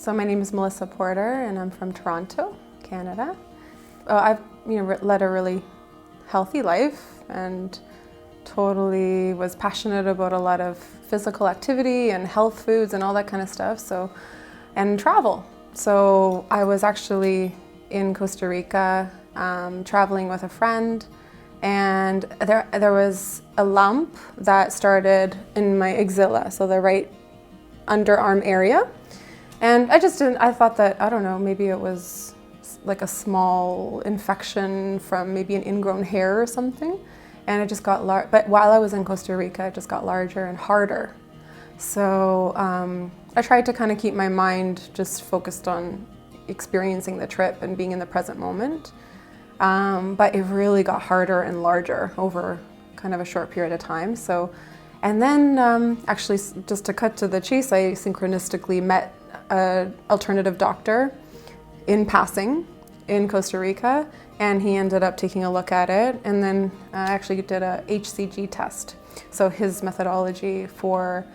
So my name is Melissa Porter, and I'm from Toronto, Canada. I've led a really healthy life and totally was passionate about a lot of physical activity and health foods and all that kind of stuff. And travel. So I was actually in Costa Rica traveling with a friend, and there was a lump that started in my axilla, so the right underarm area. And I thought that, I don't know, maybe it was like a small infection from maybe an ingrown hair or something. And it just got large, but while I was in Costa Rica, it just got larger and harder. So I tried to kind of keep my mind just focused on experiencing the trip and being in the present moment. But it really got harder and larger over kind of a short period of time. And then actually, just to cut to the chase, I synchronistically met an alternative doctor in passing in Costa Rica, and he ended up taking a look at it, and then actually did a HCG test. So his methodology for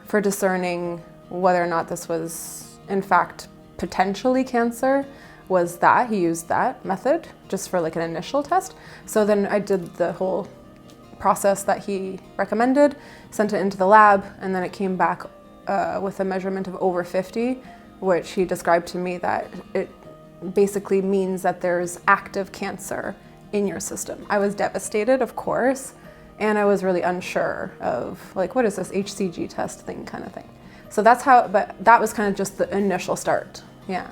discerning whether or not this was in fact potentially cancer was that he used that method just for like an initial test. So then I did the whole process that he recommended, sent it into the lab, and then it came back with a measurement of over 50, which he described to me that it basically means that there's active cancer in your system. I was devastated, of course, and I was really unsure of like, what is this HCG test thing kind of thing. So that's how, but that was kind of just the initial start, yeah.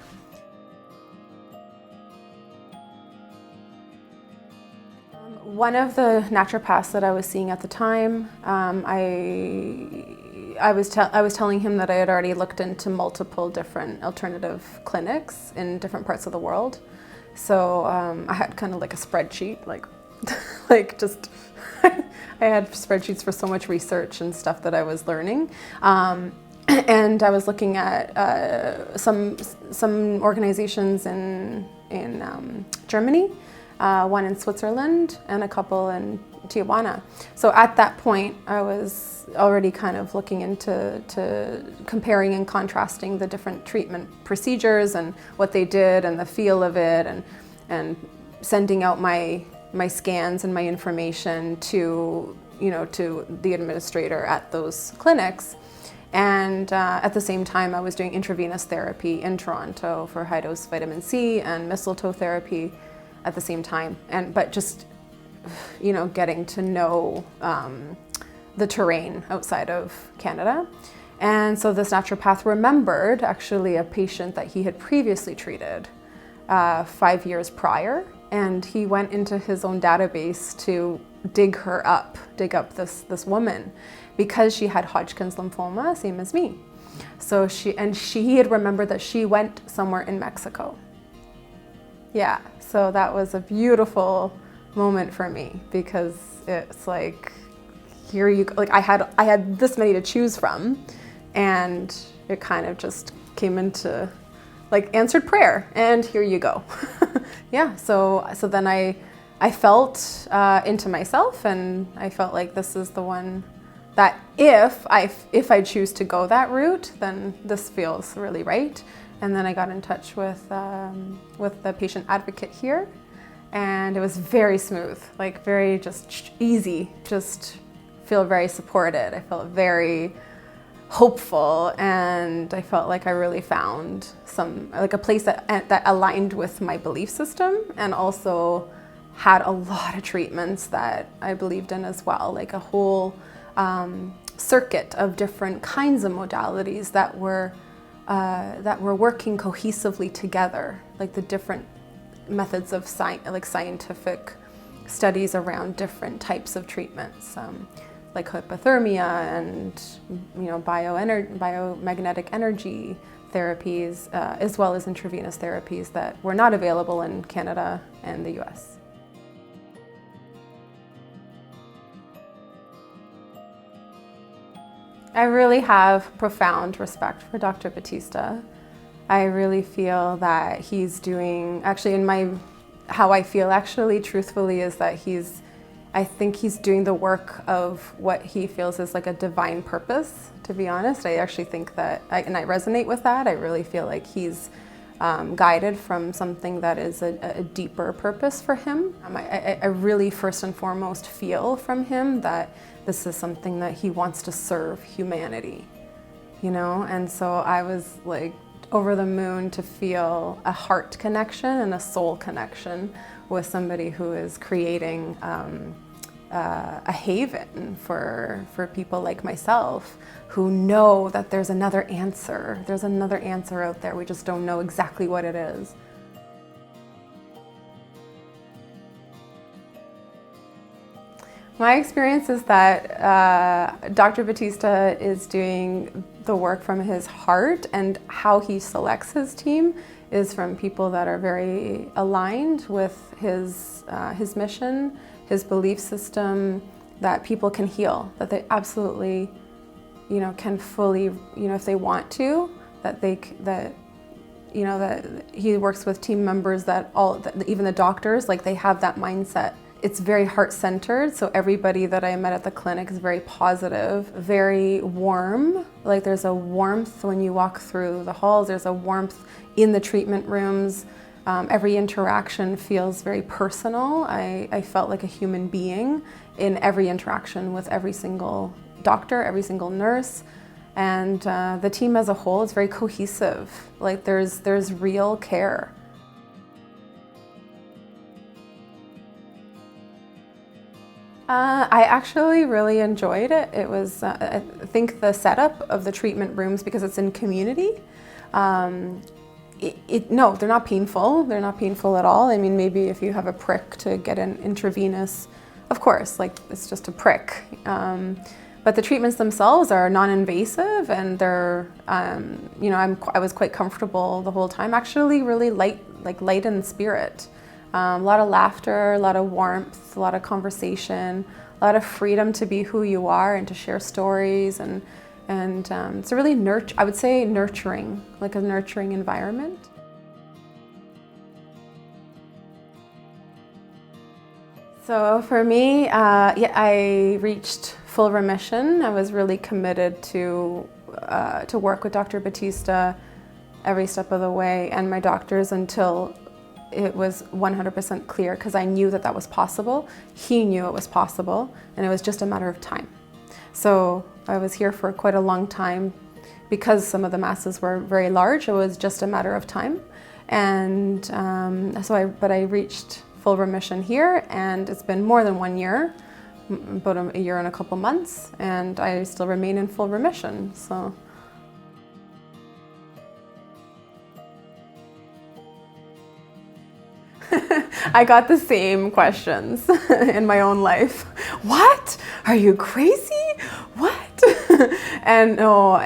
One of the naturopaths that I was seeing at the time, I was telling him that I had already looked into multiple different alternative clinics in different parts of the world. So I had kind of like a spreadsheet, like just I had spreadsheets for so much research and stuff that I was learning. And I was looking at some organizations in Germany, one in Switzerland, and a couple in Tijuana. So at that point, I was already kind of looking into comparing and contrasting the different treatment procedures and what they did and the feel of it, and sending out my scans and my information to the administrator at those clinics. And at the same time, I was doing intravenous therapy in Toronto for high-dose vitamin C and mistletoe therapy at the same time. But just getting to know the terrain outside of Canada. And so this naturopath remembered actually a patient that he had previously treated 5 years prior, and he went into his own database to dig up this woman, because she had Hodgkin's lymphoma, same as me. So he had remembered that she went somewhere in Mexico. Yeah, so that was a beautiful moment for me, because it's like, here you go. Like I had this many to choose from, and it kind of just came into like answered prayer, and here you go. Yeah, so then I felt into myself, and I felt like this is the one that if I choose to go that route, then this feels really right. And then I got in touch with the patient advocate here, and it was very smooth, like very just easy, just feel very supported. I felt very hopeful, and I felt like I really found a place that aligned with my belief system, and also had a lot of treatments that I believed in as well, like a whole circuit of different kinds of modalities that were working cohesively together, like the different methods of scientific studies around different types of treatments, like hypothermia and biomagnetic energy therapies, as well as intravenous therapies that were not available in Canada and the US. I really have profound respect for Dr. Bautista. I really feel that he's doing, actually how I feel actually truthfully is that he's I think he's doing the work of what he feels is like a divine purpose, to be honest. I actually think that, and I resonate with that. I really feel like he's guided from something that is a deeper purpose for him. I really first and foremost feel from him that this is something that he wants to serve humanity, you know? And so I was like over the moon to feel a heart connection and a soul connection with somebody who is creating a haven for people like myself who know that there's another answer. There's another answer out there. We just don't know exactly what it is. My experience is that Dr. Bautista is doing the work from his heart, and how he selects his team is from people that are very aligned with his mission, his belief system, that people can heal, that they absolutely, you know, can fully, you know, if they want to, that he works with team members that even the doctors, like they have that mindset. It's very heart-centered, so everybody that I met at the clinic is very positive, very warm. Like there's a warmth when you walk through the halls, there's a warmth in the treatment rooms. Every interaction feels very personal. I felt like a human being in every interaction with every single doctor, every single nurse. And the team as a whole is very cohesive. Like there's real care. I actually really enjoyed it. It was, I think the setup of the treatment rooms, because it's in community, no, they're not painful. They're not painful at all. I mean, maybe if you have a prick to get an intravenous, of course, like it's just a prick. But the treatments themselves are non-invasive, and they're, you know, I was quite comfortable the whole time. Actually, really light in spirit. A lot of laughter, a lot of warmth, a lot of conversation, a lot of freedom to be who you are and to share stories, and it's a really I would say nurturing, like a nurturing environment. So for me, yeah, I reached full remission. I was really committed to work with Dr. Bautista every step of the way, and my doctors, until it was 100% clear, because I knew that was possible. He knew it was possible, and it was just a matter of time. So I was here for quite a long time. Because some of the masses were very large, it was just a matter of time. And but I reached full remission here, and it's been more than 1 year, about a year and a couple months, and I still remain in full remission. So. I got the same questions in my own life. What? Are you crazy? What? And no,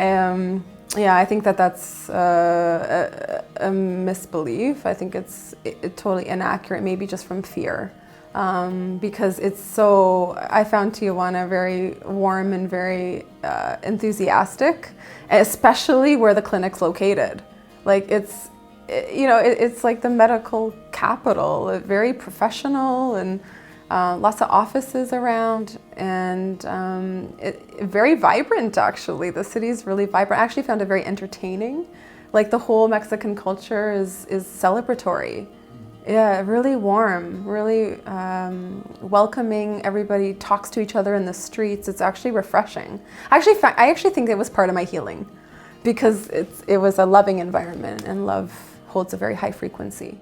yeah, I think that's a misbelief. I think it's totally inaccurate, maybe just from fear. Because it's so, I found Tijuana very warm and very enthusiastic, especially where the clinic's located. Like it's like the medical capital, very professional, and lots of offices around, and very vibrant actually. The city's really vibrant. I actually found it very entertaining. Like the whole Mexican culture is celebratory. Yeah, really warm, really welcoming. Everybody talks to each other in the streets. It's actually refreshing. I actually think it was part of my healing, because it was a loving environment, and love holds a very high frequency.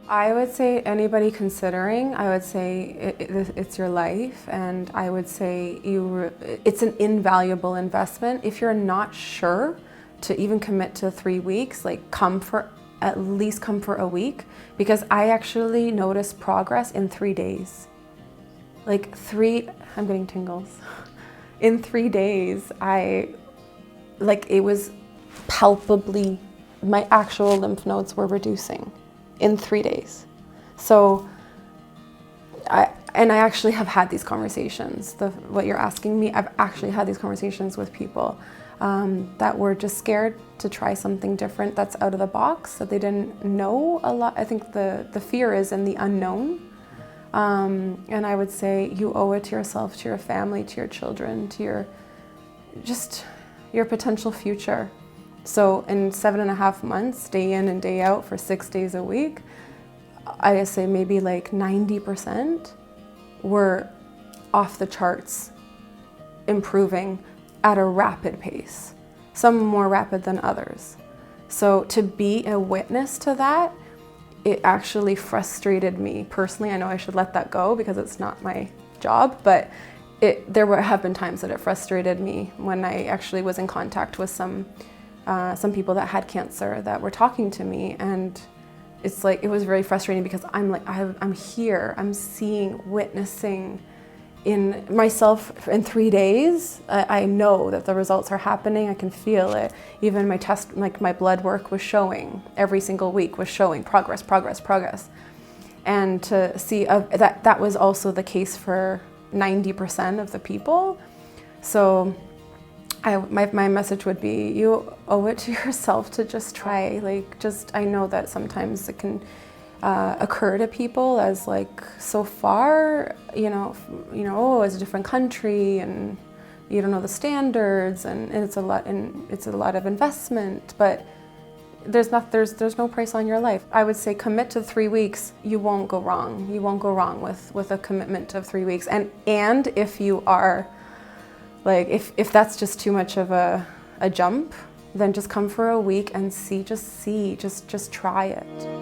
I would say anybody considering, I would say it's your life, and I would say it's an invaluable investment. If you're not sure to even commit to 3 weeks, like at least come for a week, because I actually noticed progress in 3 days. I'm getting tingles. In 3 days, it was palpably, my actual lymph nodes were reducing in 3 days. So, I actually have had these conversations. What you're asking me, I've actually had these conversations with people. that were just scared to try something different that's out of the box, that they didn't know a lot. I think the fear is in the unknown. And I would say you owe it to yourself, to your family, to your children, to your potential future. So in 7.5 months, day in and day out for 6 days a week, I say maybe like 90% were off the charts, improving at a rapid pace, some more rapid than others. So to be a witness to that, it actually frustrated me personally. I know I should let that go because it's not my job, but there have been times that it frustrated me when I actually was in contact with some people that had cancer that were talking to me, and it's like, it was very frustrating because I'm here, I'm seeing, witnessing in myself in 3 days. I know that the results are happening. I can feel it. Even my test, like my blood work was showing, every single week was showing progress. And to see that was also the case for 90% of the people. So my message would be, you owe it to yourself to just try. I know that sometimes it can occur to people as like so far, oh, it's a different country and you don't know the standards, and it's a lot of investment, but there's no price on your life. I would say commit to 3 weeks. You won't go wrong. You won't go wrong with a commitment of 3 weeks. And if you are like, if that's just too much of a jump, then just come for a week and just try it.